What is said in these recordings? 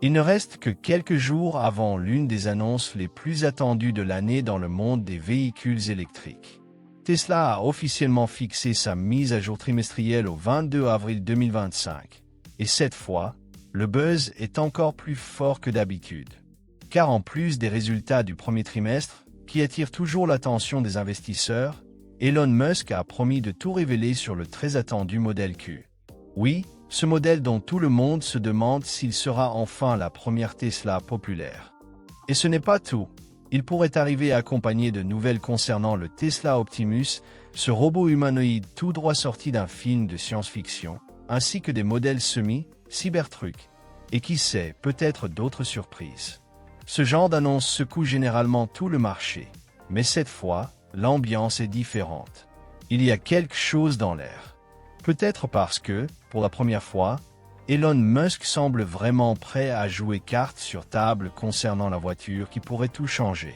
Il ne reste que quelques jours avant l'une des annonces les plus attendues de l'année dans le monde des véhicules électriques. Tesla a officiellement fixé sa mise à jour trimestrielle au 22 avril 2025. Et cette fois, le buzz est encore plus fort que d'habitude. Car en plus des résultats du premier trimestre, qui attirent toujours l'attention des investisseurs, Elon Musk a promis de tout révéler sur le très attendu modèle Q. Oui, ce modèle dont tout le monde se demande s'il sera enfin la première Tesla populaire. Et ce n'est pas tout. Il pourrait arriver accompagné de nouvelles concernant le Tesla Optimus, ce robot humanoïde tout droit sorti d'un film de science-fiction, ainsi que des modèles Cybertruck, et qui sait, peut-être d'autres surprises. Ce genre d'annonce secoue généralement tout le marché, mais cette fois, l'ambiance est différente. Il y a quelque chose dans l'air. Peut-être parce que, pour la première fois, Elon Musk semble vraiment prêt à jouer carte sur table concernant la voiture qui pourrait tout changer.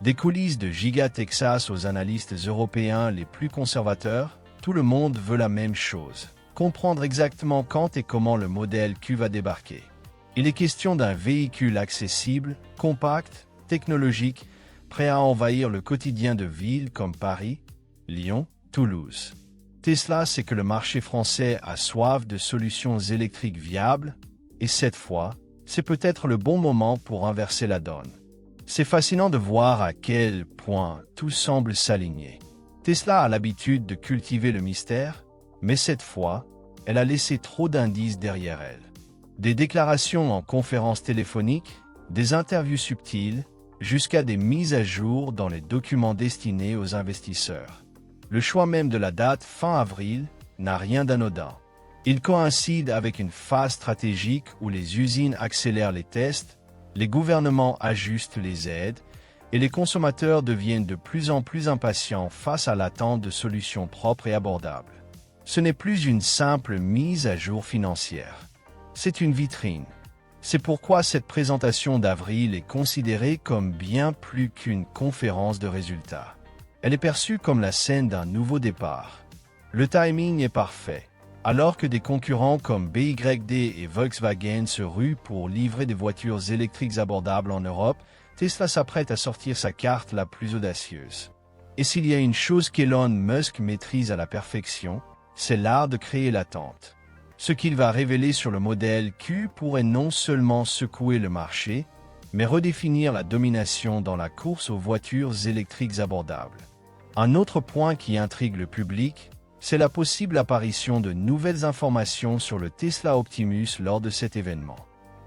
Des coulisses de Giga Texas aux analystes européens les plus conservateurs, tout le monde veut la même chose. Comprendre exactement quand et comment le modèle Q va débarquer. Il est question d'un véhicule accessible, compact, technologique, prêt à envahir le quotidien de villes comme Paris, Lyon, Toulouse. Tesla sait que le marché français a soif de solutions électriques viables, et cette fois, c'est peut-être le bon moment pour inverser la donne. C'est fascinant de voir à quel point tout semble s'aligner. Tesla a l'habitude de cultiver le mystère, mais cette fois, elle a laissé trop d'indices derrière elle. Des déclarations en conférences téléphoniques, des interviews subtiles, jusqu'à des mises à jour dans les documents destinés aux investisseurs. Le choix même de la date fin avril n'a rien d'anodin. Il coïncide avec une phase stratégique où les usines accélèrent les tests, les gouvernements ajustent les aides, et les consommateurs deviennent de plus en plus impatients face à l'attente de solutions propres et abordables. Ce n'est plus une simple mise à jour financière. C'est une vitrine. C'est pourquoi cette présentation d'avril est considérée comme bien plus qu'une conférence de résultats. Elle est perçue comme la scène d'un nouveau départ. Le timing est parfait. Alors que des concurrents comme BYD et Volkswagen se ruent pour livrer des voitures électriques abordables en Europe, Tesla s'apprête à sortir sa carte la plus audacieuse. Et s'il y a une chose qu'Elon Musk maîtrise à la perfection, c'est l'art de créer l'attente. Ce qu'il va révéler sur le modèle Q pourrait non seulement secouer le marché, mais redéfinir la domination dans la course aux voitures électriques abordables. Un autre point qui intrigue le public, c'est la possible apparition de nouvelles informations sur le Tesla Optimus lors de cet événement.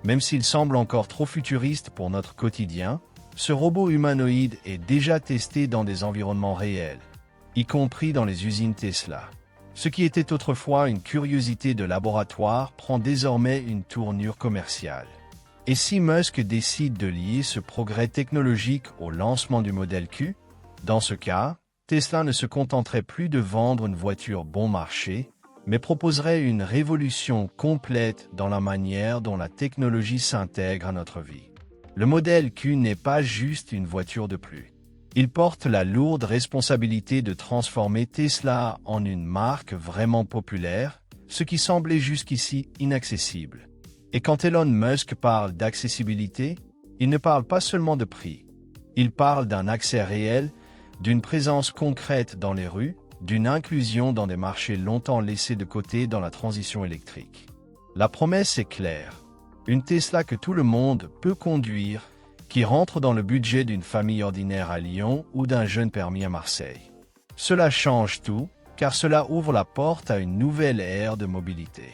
Même s'il semble encore trop futuriste pour notre quotidien, ce robot humanoïde est déjà testé dans des environnements réels, y compris dans les usines Tesla. Ce qui était autrefois une curiosité de laboratoire prend désormais une tournure commerciale. Et si Musk décide de lier ce progrès technologique au lancement du modèle Q, dans ce cas, Tesla ne se contenterait plus de vendre une voiture bon marché, mais proposerait une révolution complète dans la manière dont la technologie s'intègre à notre vie. Le modèle Q n'est pas juste une voiture de plus. Il porte la lourde responsabilité de transformer Tesla en une marque vraiment populaire, ce qui semblait jusqu'ici inaccessible. Et quand Elon Musk parle d'accessibilité, il ne parle pas seulement de prix. Il parle d'un accès réel, d'une présence concrète dans les rues, d'une inclusion dans des marchés longtemps laissés de côté dans la transition électrique. La promesse est claire. Une Tesla que tout le monde peut conduire, qui rentre dans le budget d'une famille ordinaire à Lyon ou d'un jeune permis à Marseille. Cela change tout, car cela ouvre la porte à une nouvelle ère de mobilité.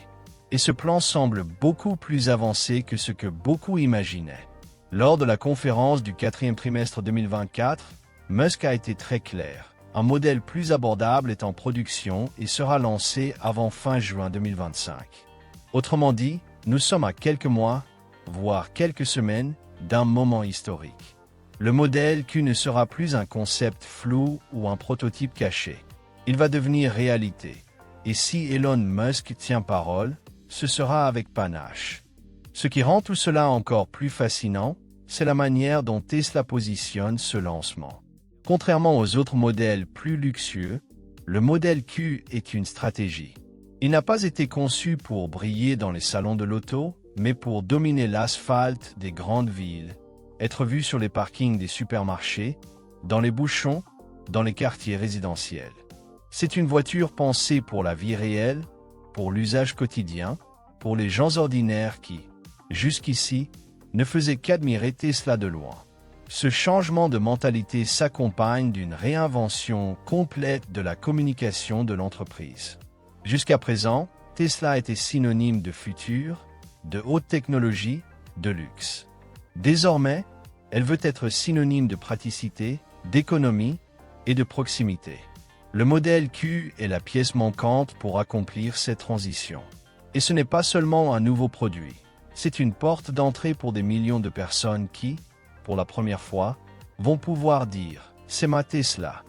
Et ce plan semble beaucoup plus avancé que ce que beaucoup imaginaient. Lors de la conférence du quatrième trimestre 2024, Musk a été très clair. Un modèle plus abordable est en production et sera lancé avant fin juin 2025. Autrement dit, nous sommes à quelques mois, voire quelques semaines, d'un moment historique. Le modèle Q ne sera plus un concept flou ou un prototype caché. Il va devenir réalité. Et si Elon Musk tient parole, ce sera avec panache. Ce qui rend tout cela encore plus fascinant, c'est la manière dont Tesla positionne ce lancement. Contrairement aux autres modèles plus luxueux, le modèle Q est une stratégie. Il n'a pas été conçu pour briller dans les salons de l'auto, mais pour dominer l'asphalte des grandes villes, être vu sur les parkings des supermarchés, dans les bouchons, dans les quartiers résidentiels. C'est une voiture pensée pour la vie réelle, pour l'usage quotidien, pour les gens ordinaires qui, jusqu'ici, ne faisaient qu'admirer Tesla de loin. Ce changement de mentalité s'accompagne d'une réinvention complète de la communication de l'entreprise. Jusqu'à présent, Tesla était synonyme de futur, de haute technologie, de luxe. Désormais, elle veut être synonyme de praticité, d'économie et de proximité. Le modèle Q est la pièce manquante pour accomplir cette transition. Et ce n'est pas seulement un nouveau produit, c'est une porte d'entrée pour des millions de personnes qui, pour la première fois, vont pouvoir dire « c'est ma Tesla ».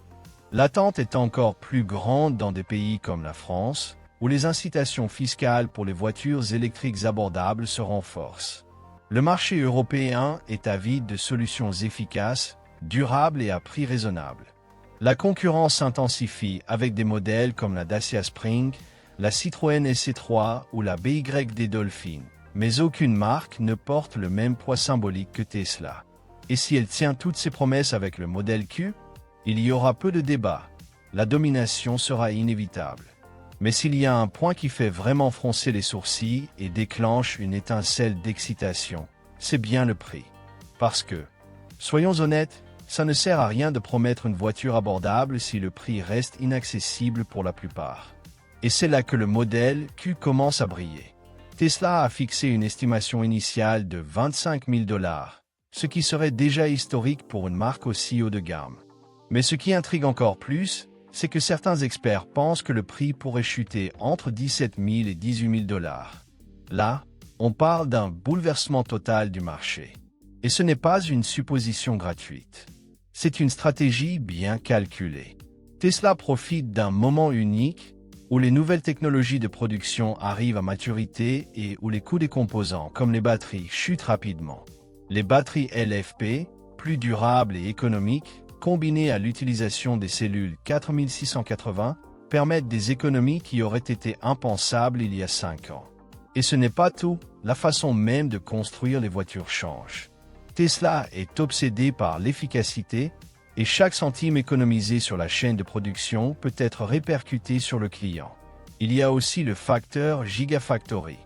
L'attente est encore plus grande dans des pays comme la France, où les incitations fiscales pour les voitures électriques abordables se renforcent. Le marché européen est avide de solutions efficaces, durables et à prix raisonnable. La concurrence s'intensifie avec des modèles comme la Dacia Spring, la Citroën SC3 ou la BYD Dolphin. Mais aucune marque ne porte le même poids symbolique que Tesla. Et si elle tient toutes ses promesses avec le modèle Q, il y aura peu de débat. La domination sera inévitable. Mais s'il y a un point qui fait vraiment froncer les sourcils et déclenche une étincelle d'excitation, c'est bien le prix. Parce que, soyons honnêtes, ça ne sert à rien de promettre une voiture abordable si le prix reste inaccessible pour la plupart. Et c'est là que le modèle Q commence à briller. Tesla a fixé une estimation initiale de 25 000 $, ce qui serait déjà historique pour une marque aussi haut de gamme. Mais ce qui intrigue encore plus, c'est que certains experts pensent que le prix pourrait chuter entre 17 000 et 18 000 $. Là, on parle d'un bouleversement total du marché. Et ce n'est pas une supposition gratuite. C'est une stratégie bien calculée. Tesla profite d'un moment unique où les nouvelles technologies de production arrivent à maturité et où les coûts des composants, comme les batteries, chutent rapidement. Les batteries LFP, plus durables et économiques, combinées à l'utilisation des cellules 4680, permettent des économies qui auraient été impensables il y a 5 ans. Et ce n'est pas tout, la façon même de construire les voitures change. Tesla est obsédé par l'efficacité et chaque centime économisé sur la chaîne de production peut être répercuté sur le client. Il y a aussi le facteur Gigafactory.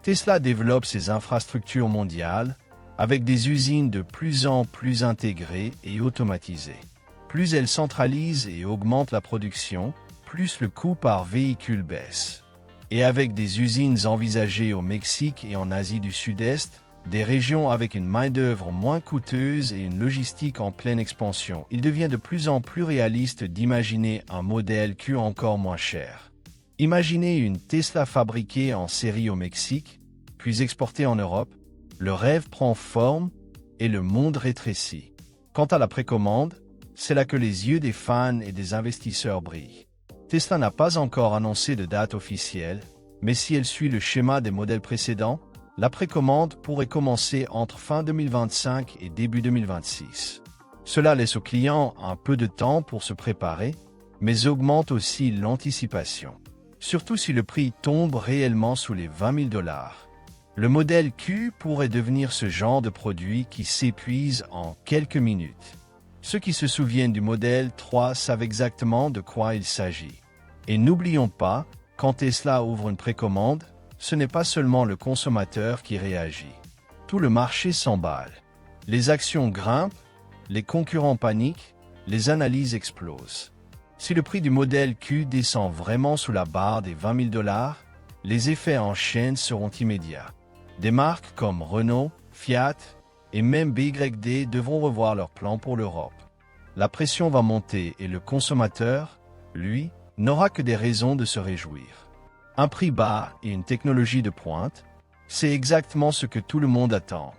Tesla développe ses infrastructures mondiales avec des usines de plus en plus intégrées et automatisées. Plus elle centralise et augmente la production, plus le coût par véhicule baisse. Et avec des usines envisagées au Mexique et en Asie du Sud-Est, des régions avec une main-d'œuvre moins coûteuse et une logistique en pleine expansion, il devient de plus en plus réaliste d'imaginer un modèle Q encore moins cher. Imaginez une Tesla fabriquée en série au Mexique, puis exportée en Europe. Le rêve prend forme et le monde rétrécit. Quant à la précommande, c'est là que les yeux des fans et des investisseurs brillent. Tesla n'a pas encore annoncé de date officielle, mais si elle suit le schéma des modèles précédents, la précommande pourrait commencer entre fin 2025 et début 2026. Cela laisse aux clients un peu de temps pour se préparer, mais augmente aussi l'anticipation. Surtout si le prix tombe réellement sous les 20 000 $. Le modèle Q pourrait devenir ce genre de produit qui s'épuise en quelques minutes. Ceux qui se souviennent du modèle 3 savent exactement de quoi il s'agit. Et n'oublions pas, quand Tesla ouvre une précommande, ce n'est pas seulement le consommateur qui réagit. Tout le marché s'emballe. Les actions grimpent, les concurrents paniquent, les analyses explosent. Si le prix du modèle Q descend vraiment sous la barre des 20 000 $, les effets en chaîne seront immédiats. Des marques comme Renault, Fiat et même BYD devront revoir leurs plans pour l'Europe. La pression va monter et le consommateur, lui, n'aura que des raisons de se réjouir. Un prix bas et une technologie de pointe, c'est exactement ce que tout le monde attend.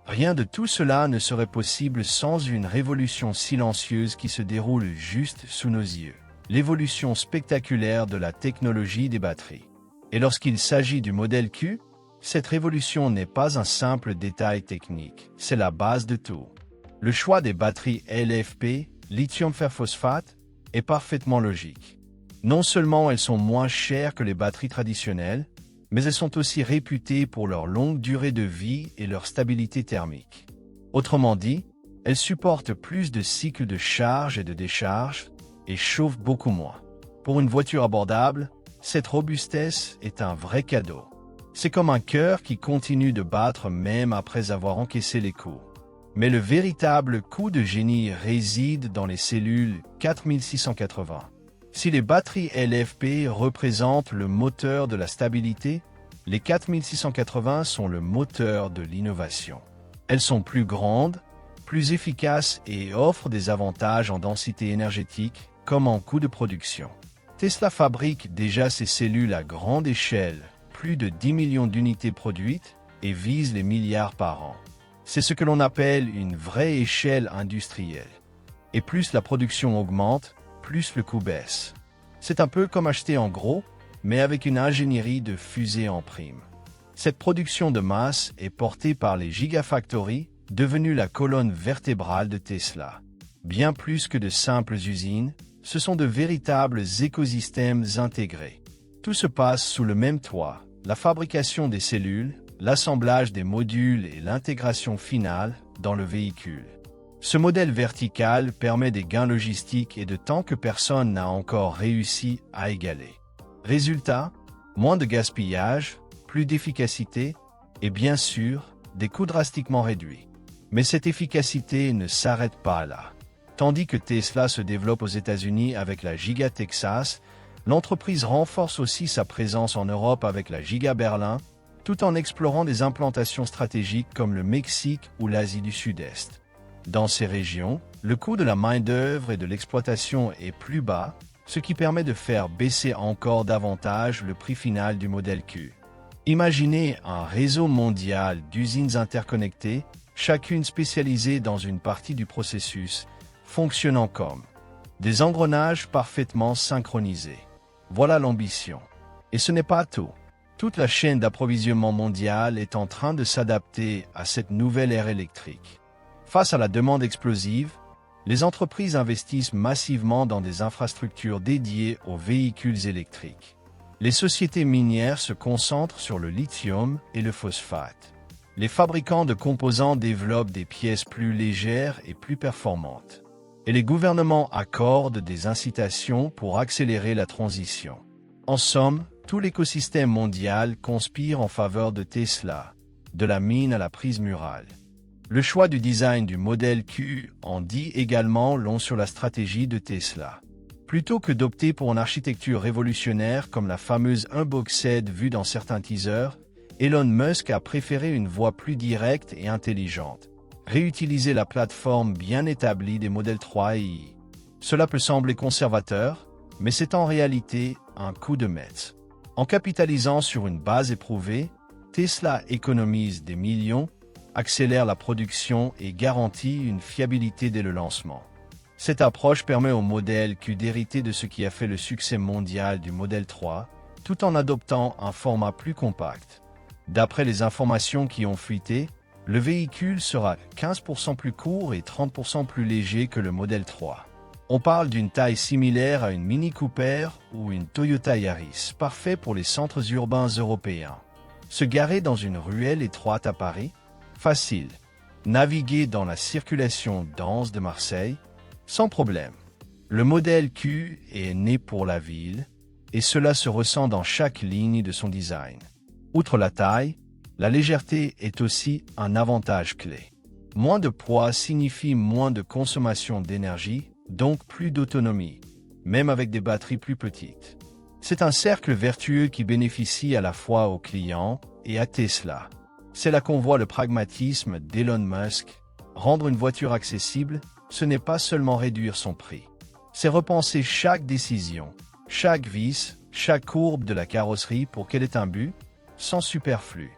Rien de tout cela ne serait possible sans une révolution silencieuse qui se déroule juste sous nos yeux. L'évolution spectaculaire de la technologie des batteries. Et lorsqu'il s'agit du modèle Q, cette révolution n'est pas un simple détail technique, c'est la base de tout. Le choix des batteries LFP, lithium fer phosphate, est parfaitement logique. Non seulement elles sont moins chères que les batteries traditionnelles, mais elles sont aussi réputées pour leur longue durée de vie et leur stabilité thermique. Autrement dit, elles supportent plus de cycles de charge et de décharge et chauffent beaucoup moins. Pour une voiture abordable, cette robustesse est un vrai cadeau. C'est comme un cœur qui continue de battre même après avoir encaissé les coups. Mais le véritable coup de génie réside dans les cellules 4680. Si les batteries LFP représentent le moteur de la stabilité, les 4680 sont le moteur de l'innovation. Elles sont plus grandes, plus efficaces et offrent des avantages en densité énergétique comme en coût de production. Tesla fabrique déjà ses cellules à grande échelle, plus de 10 millions d'unités produites, et vise les milliards par an. C'est ce que l'on appelle une vraie échelle industrielle. Et plus la production augmente, plus le coût baisse. C'est un peu comme acheter en gros, mais avec une ingénierie de fusée en prime. Cette production de masse est portée par les Gigafactories, devenues la colonne vertébrale de Tesla. Bien plus que de simples usines, ce sont de véritables écosystèmes intégrés. Tout se passe sous le même toit, la fabrication des cellules, l'assemblage des modules et l'intégration finale dans le véhicule. Ce modèle vertical permet des gains logistiques et de temps que personne n'a encore réussi à égaler. Résultat, moins de gaspillage, plus d'efficacité et bien sûr, des coûts drastiquement réduits. Mais cette efficacité ne s'arrête pas là. Tandis que Tesla se développe aux États-Unis avec la Giga Texas, l'entreprise renforce aussi sa présence en Europe avec la Giga Berlin, tout en explorant des implantations stratégiques comme le Mexique ou l'Asie du Sud-Est. Dans ces régions, le coût de la main-d'œuvre et de l'exploitation est plus bas, ce qui permet de faire baisser encore davantage le prix final du modèle Q. Imaginez un réseau mondial d'usines interconnectées, chacune spécialisée dans une partie du processus, fonctionnant comme des engrenages parfaitement synchronisés. Voilà l'ambition. Et ce n'est pas tout. Toute la chaîne d'approvisionnement mondiale est en train de s'adapter à cette nouvelle ère électrique. Face à la demande explosive, les entreprises investissent massivement dans des infrastructures dédiées aux véhicules électriques. Les sociétés minières se concentrent sur le lithium et le phosphate. Les fabricants de composants développent des pièces plus légères et plus performantes. Et les gouvernements accordent des incitations pour accélérer la transition. En somme, tout l'écosystème mondial conspire en faveur de Tesla, de la mine à la prise murale. Le choix du design du modèle Q en dit également long sur la stratégie de Tesla. Plutôt que d'opter pour une architecture révolutionnaire comme la fameuse Unboxed vue dans certains teasers, Elon Musk a préféré une voie plus directe et intelligente. Réutiliser la plateforme bien établie des modèles 3 et i. Cela peut sembler conservateur, mais c'est en réalité un coup de maître. En capitalisant sur une base éprouvée, Tesla économise des millions, accélère la production et garantit une fiabilité dès le lancement. Cette approche permet au modèle Q d'hériter de ce qui a fait le succès mondial du modèle 3, tout en adoptant un format plus compact. D'après les informations qui ont fuité, le véhicule sera 15% plus court et 30% plus léger que le modèle 3. On parle d'une taille similaire à une Mini Cooper ou une Toyota Yaris, parfait pour les centres urbains européens. Se garer dans une ruelle étroite à Paris? Facile. Naviguer dans la circulation dense de Marseille? Sans problème. Le modèle Q est né pour la ville, et cela se ressent dans chaque ligne de son design. Outre la taille, la légèreté est aussi un avantage clé. Moins de poids signifie moins de consommation d'énergie, donc plus d'autonomie, même avec des batteries plus petites. C'est un cercle vertueux qui bénéficie à la fois aux clients et à Tesla. C'est là qu'on voit le pragmatisme d'Elon Musk. Rendre une voiture accessible, ce n'est pas seulement réduire son prix. C'est repenser chaque décision, chaque vis, chaque courbe de la carrosserie pour qu'elle ait un but, sans superflu.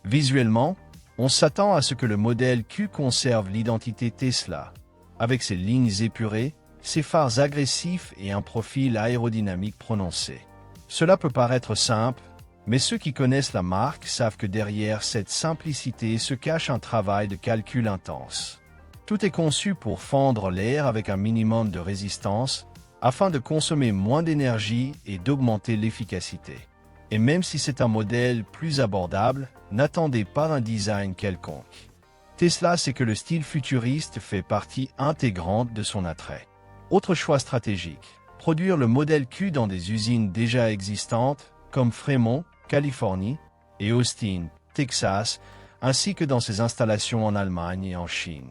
Visuellement, on s'attend à ce que le modèle Q conserve l'identité Tesla, avec ses lignes épurées, ses phares agressifs et un profil aérodynamique prononcé. Cela peut paraître simple, mais ceux qui connaissent la marque savent que derrière cette simplicité se cache un travail de calcul intense. Tout est conçu pour fendre l'air avec un minimum de résistance, afin de consommer moins d'énergie et d'augmenter l'efficacité. Et même si c'est un modèle plus abordable, n'attendez pas un design quelconque. Tesla sait que le style futuriste fait partie intégrante de son attrait. Autre choix stratégique, produire le modèle Q dans des usines déjà existantes comme Fremont, Californie, et Austin, Texas, ainsi que dans ses installations en Allemagne et en Chine.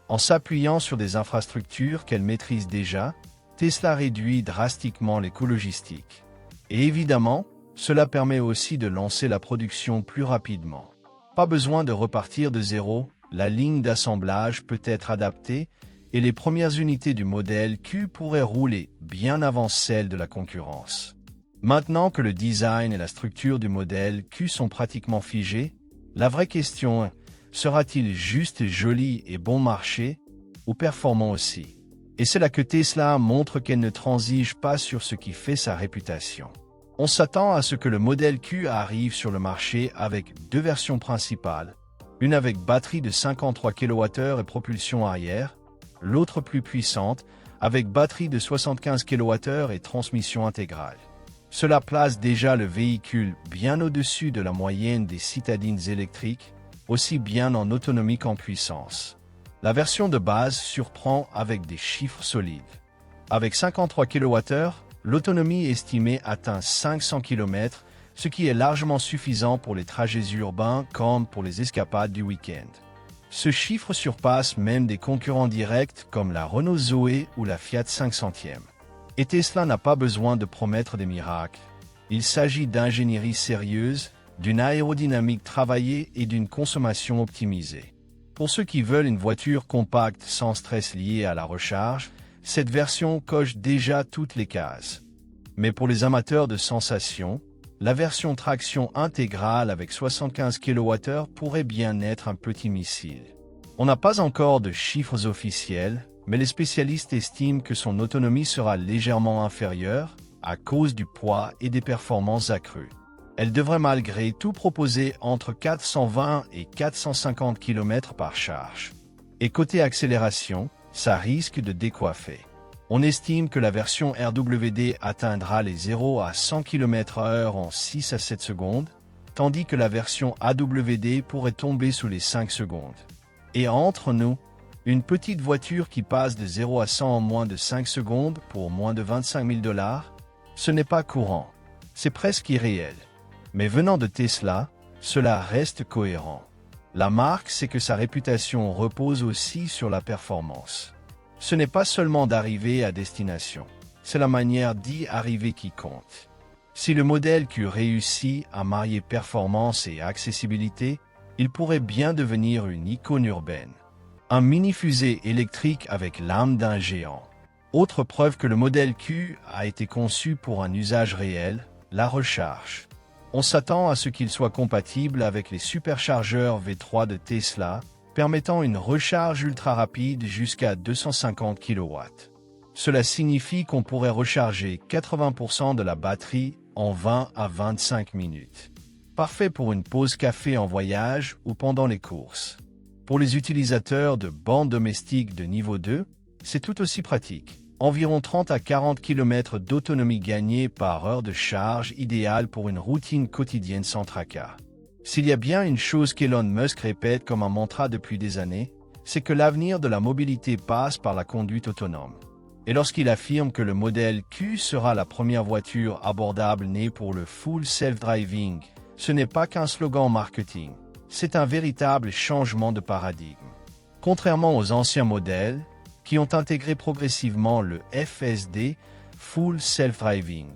En s'appuyant sur des infrastructures qu'elle maîtrise déjà, Tesla réduit drastiquement les coûts logistiques. Et évidemment, cela permet aussi de lancer la production plus rapidement. Pas besoin de repartir de zéro, la ligne d'assemblage peut être adaptée et les premières unités du modèle Q pourraient rouler bien avant celles de la concurrence. Maintenant que le design et la structure du modèle Q sont pratiquement figés, la vraie question est, sera-t-il juste joli et bon marché, ou performant aussi? Et c'est là que Tesla montre qu'elle ne transige pas sur ce qui fait sa réputation. On s'attend à ce que le modèle Q arrive sur le marché avec deux versions principales, une avec batterie de 53 kWh et propulsion arrière, l'autre plus puissante, avec batterie de 75 kWh et transmission intégrale. Cela place déjà le véhicule bien au-dessus de la moyenne des citadines électriques, aussi bien en autonomie qu'en puissance. La version de base surprend avec des chiffres solides. Avec 53 kWh, l'autonomie estimée atteint 500 km, ce qui est largement suffisant pour les trajets urbains comme pour les escapades du week-end. Ce chiffre surpasse même des concurrents directs comme la Renault Zoé ou la Fiat 500e. Et Tesla n'a pas besoin de promettre des miracles. Il s'agit d'ingénierie sérieuse, d'une aérodynamique travaillée et d'une consommation optimisée. Pour ceux qui veulent une voiture compacte sans stress lié à la recharge, cette version coche déjà toutes les cases. Mais pour les amateurs de sensations, la version traction intégrale avec 75 kWh pourrait bien être un petit missile. On n'a pas encore de chiffres officiels, mais les spécialistes estiment que son autonomie sera légèrement inférieure à cause du poids et des performances accrues. Elle devrait malgré tout proposer entre 420 et 450 km par charge. Et côté accélération, ça risque de décoiffer. On estime que la version RWD atteindra les 0 à 100 km/h en 6 à 7 secondes, tandis que la version AWD pourrait tomber sous les 5 secondes. Et entre nous, une petite voiture qui passe de 0 à 100 en moins de 5 secondes pour moins de 25 000 $, ce n'est pas courant. C'est presque irréel. Mais venant de Tesla, cela reste cohérent. La marque sait que sa réputation repose aussi sur la performance. Ce n'est pas seulement d'arriver à destination, c'est la manière d'y arriver qui compte. Si le modèle Q réussit à marier performance et accessibilité, il pourrait bien devenir une icône urbaine. Un mini-fusée électrique avec l'âme d'un géant. Autre preuve que le modèle Q a été conçu pour un usage réel, la recharge. On s'attend à ce qu'il soit compatible avec les superchargeurs V3 de Tesla, permettant une recharge ultra rapide jusqu'à 250 kW. Cela signifie qu'on pourrait recharger 80% de la batterie en 20 à 25 minutes. Parfait pour une pause café en voyage ou pendant les courses. Pour les utilisateurs de bornes domestiques de niveau 2, c'est tout aussi pratique. Environ 30 à 40 km d'autonomie gagnée par heure de charge idéale pour une routine quotidienne sans tracas. S'il y a bien une chose qu'Elon Musk répète comme un mantra depuis des années, c'est que l'avenir de la mobilité passe par la conduite autonome. Et lorsqu'il affirme que le modèle Q sera la première voiture abordable née pour le full self-driving, ce n'est pas qu'un slogan marketing, c'est un véritable changement de paradigme. Contrairement aux anciens modèles, qui ont intégré progressivement le FSD, Full Self-Driving,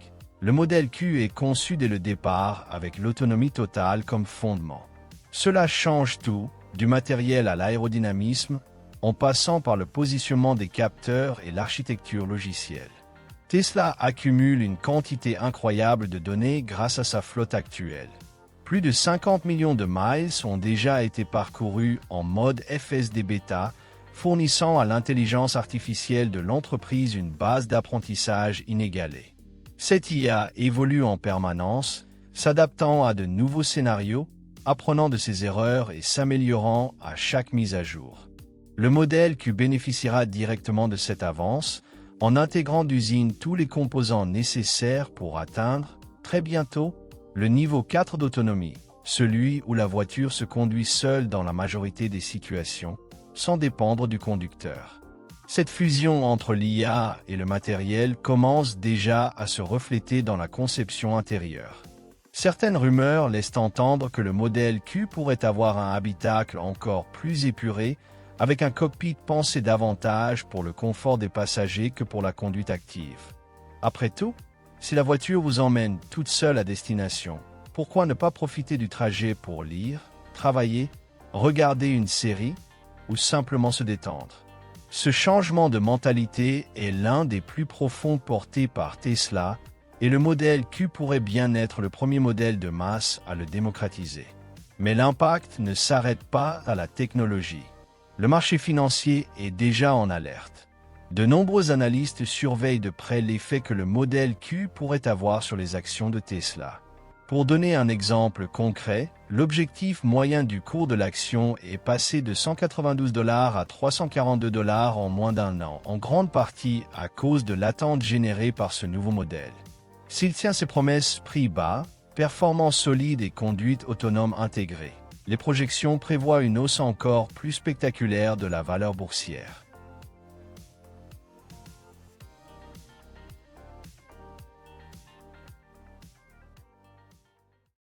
le modèle Q est conçu dès le départ avec l'autonomie totale comme fondement. Cela change tout, du matériel à l'aérodynamisme, en passant par le positionnement des capteurs et l'architecture logicielle. Tesla accumule une quantité incroyable de données grâce à sa flotte actuelle. Plus de 50 millions de miles ont déjà été parcourus en mode FSD Beta, fournissant à l'intelligence artificielle de l'entreprise une base d'apprentissage inégalée. Cette IA évolue en permanence, s'adaptant à de nouveaux scénarios, apprenant de ses erreurs et s'améliorant à chaque mise à jour. Le modèle Q bénéficiera directement de cette avance, en intégrant d'usine tous les composants nécessaires pour atteindre, très bientôt, Le niveau 4 d'autonomie, celui où la voiture se conduit seule dans la majorité des situations, sans dépendre du conducteur. Cette fusion entre l'IA et le matériel commence déjà à se refléter dans la conception intérieure. Certaines rumeurs laissent entendre que le modèle Q pourrait avoir un habitacle encore plus épuré, avec un cockpit pensé davantage pour le confort des passagers que pour la conduite active. Après tout, si la voiture vous emmène toute seule à destination, pourquoi ne pas profiter du trajet pour lire, travailler, regarder une série ou simplement se détendre? Ce changement de mentalité est l'un des plus profonds portés par Tesla, et le modèle Q pourrait bien être le premier modèle de masse à le démocratiser. Mais l'impact ne s'arrête pas à la technologie. Le marché financier est déjà en alerte. De nombreux analystes surveillent de près l'effet que le modèle Q pourrait avoir sur les actions de Tesla. Pour donner un exemple concret, l'objectif moyen du cours de l'action est passé de 192 $ à 342 $ en moins d'un an, en grande partie à cause de l'attente générée par ce nouveau modèle. S'il tient ses promesses prix bas, performance solide et conduite autonome intégrée, les projections prévoient une hausse encore plus spectaculaire de la valeur boursière.